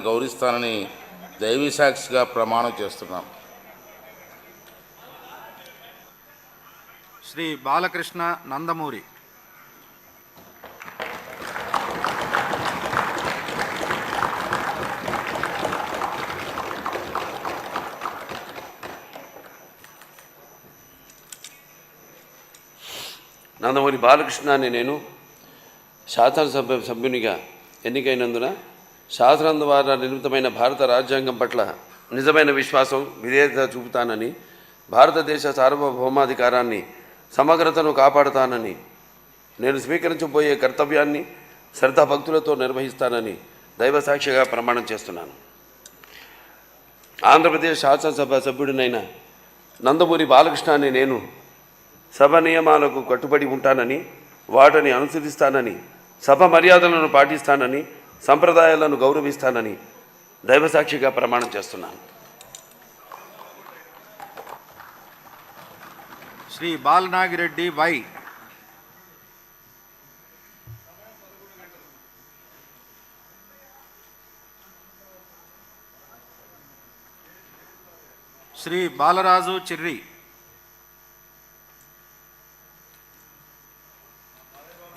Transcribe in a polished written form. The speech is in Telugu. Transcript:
గౌరవిస్తానని దైవీ సాక్షిగా ప్రమాణం చేస్తున్నాం. శ్రీ బాలకృష్ణ నందమూరి. నందమూరి బాలకృష్ణ అని నేను శాసనసభ సభ్యునిగా ఎన్నికైనందున శాసనం ద్వారా నిర్మితమైన భారత రాజ్యాంగం పట్ల నిజమైన విశ్వాసం, విధేయత చూపుతానని, భారతదేశ సార్వభౌమాధికారాన్ని, సమగ్రతను కాపాడుతానని, నేను స్వీకరించబోయే కర్తవ్యాన్ని శ్రద్ధాభక్తులతో నిర్వహిస్తానని దైవసాక్షిగా ప్రమాణం చేస్తున్నాను. ఆంధ్రప్రదేశ్ శాసనసభ సభ్యుడినైన నందమూరి బాలకృష్ణ అని నేను సభ నియమాలకు కట్టుబడి ఉంటానని, వాటిని అనుసరిస్తానని, సభ మర్యాదలను పాటిస్తానని, సంప్రదాయాలను గౌరవిస్తానని దైవసాక్షిగా ప్రమాణం చేస్తున్నాను. శ్రీ బాలనాగిరెడ్డి వై. శ్రీ బాలరాజు చిర్రి.